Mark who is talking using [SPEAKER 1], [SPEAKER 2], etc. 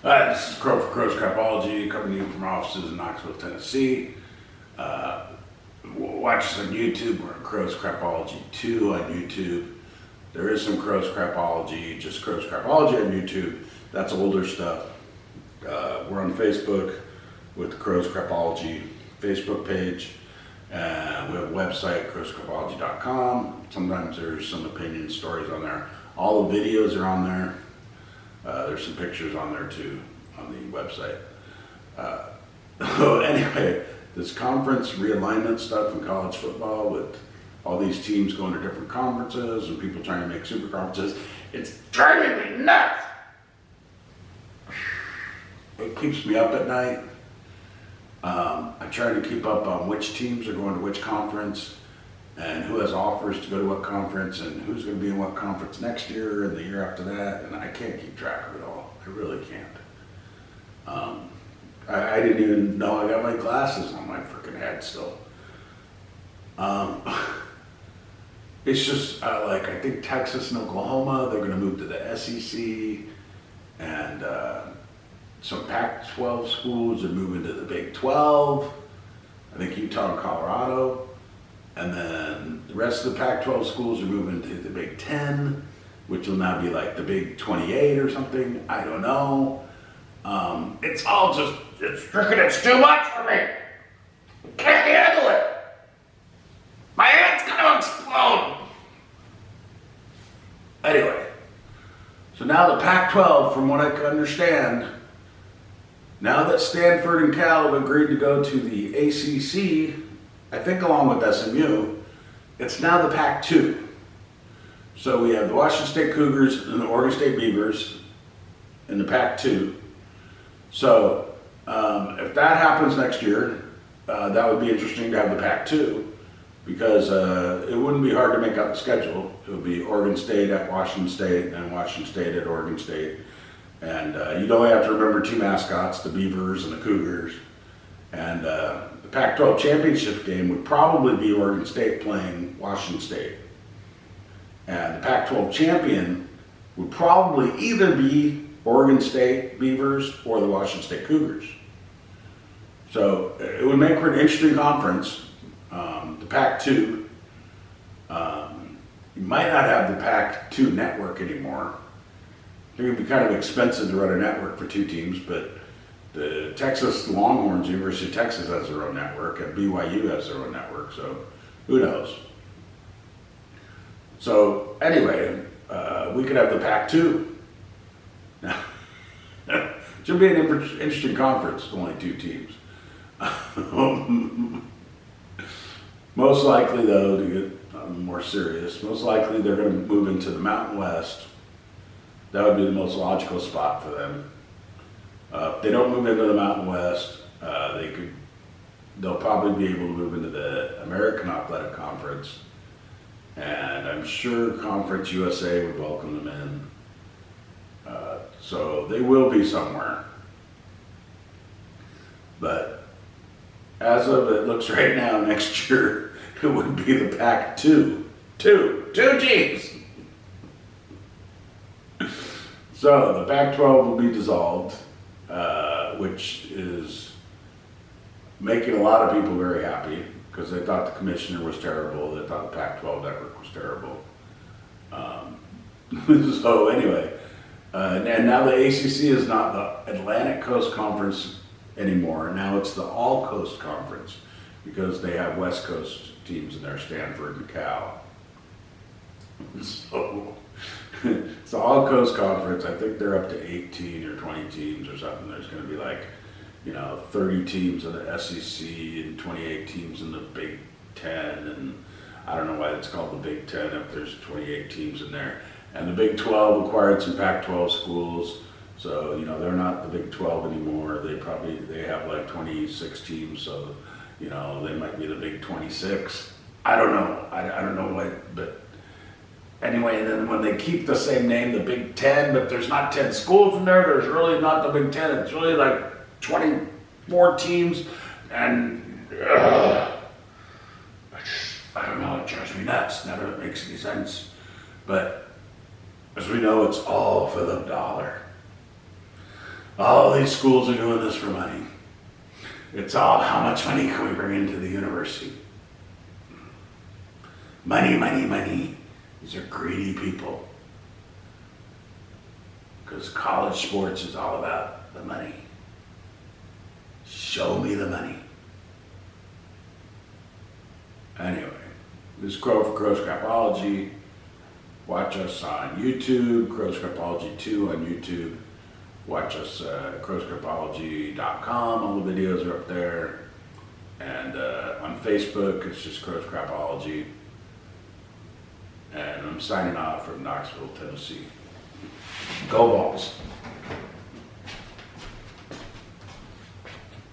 [SPEAKER 1] This is Crow for Crow's Crapology, coming to you from our offices in Knoxville, Tennessee. Watch us on YouTube. We're at Crow's Crapology 2 on YouTube. There is some Crow's Crapology, just Crow's Crapology on YouTube. That's older stuff. We're on Facebook with the Crow's Crapology Facebook page. We have a website, crowscrapology.com. Sometimes there's some opinion stories on there. All the videos are on there. There's some pictures on there too, on the website. Anyway, this conference realignment stuff in college football with all these teams going to different conferences and people trying to make super conferences, it's driving me nuts. It keeps me up at night. I try to keep up on which teams are going to which conference and who has offers to go to what conference and who's going to be in what conference next year and the year after that, and I can't keep track of it all. I really can't. I didn't even know I got my glasses on my freaking head still. It's just like, I think Texas and Oklahoma, they're going to move to the SEC, and some Pac-12 schools are moving to the Big 12. I think Utah and Colorado. And then the rest of the Pac-12 schools are moving to the Big 10, which will now be like the Big 28 or something. I don't know. It's all just, it's too much for me. I can't handle it. My head's gonna explode. Anyway, so now the Pac-12, from what I can understand, now that Stanford and Cal have agreed to go to the ACC, I think along with SMU, it's now the Pac-2. So we have the Washington State Cougars and the Oregon State Beavers in the Pac-2. So if that happens next year, that would be interesting to have the Pac-2 because it wouldn't be hard to make out the schedule. It would be Oregon State at Washington State and Washington State at Oregon State. And you'd only have to remember two mascots, the Beavers and the Cougars. And the Pac-12 championship game would probably be Oregon State playing Washington State. And the Pac-12 champion would probably either be Oregon State Beavers or the Washington State Cougars. So it would make for an interesting conference. The Pac-2, you might not have the Pac-2 network anymore. It would be kind of expensive to run a network for two teams, but the Texas Longhorns, University of Texas has their own network, and BYU has their own network, so who knows? So anyway, we could have the Pac-2. Now, it should be an interesting conference, only two teams. Most likely, though, to get more serious, most likely they're going to move into the Mountain West. That would be the most logical spot for them. If they don't move into the Mountain West, they'll probably be able to move into the American Athletic Conference, and I'm sure Conference USA would welcome them in. So they will be somewhere. But as of it looks right now, next year it would be the Pac-2. Two teams. So the Pac-12 will be dissolved, which is making a lot of people very happy because they thought the commissioner was terrible. They thought the Pac-12 network was terrible. So anyway, and now the ACC is not the Atlantic Coast Conference anymore. Now it's the All Coast Conference because they have West Coast teams in there, Stanford and Cal. So it's the All Coast Conference. I think they're up to 18 or 20 teams or something. There's going to be like, 30 teams in the SEC and 28 teams in the Big 10. And I don't know why it's called the Big 10 if there's 28 teams in there. And the Big 12 acquired some Pac-12 schools. So, they're not the Big 12 anymore. They have like 26 teams. So, they might be the Big 26. I don't know. I don't know what, but anyway, and then when they keep the same name, the Big 10, but there's not 10 schools in there, there's really not the Big 10. It's really like 24 teams, and I don't know, it drives me nuts. None of it makes any sense. But as we know, it's all for the dollar. All these schools are doing this for money. It's all how much money can we bring into the university? Money, money, money. These are greedy people. Because college sports is all about the money. Show me the money. Anyway, this is Crow for Crow's Crapology. Watch us on YouTube, Crow's Crapology 2 on YouTube. Watch us at crowscrapology.com. All the videos are up there. And on Facebook, it's just Crow's Crapology. And I'm signing off from Knoxville, Tennessee. Go Vols.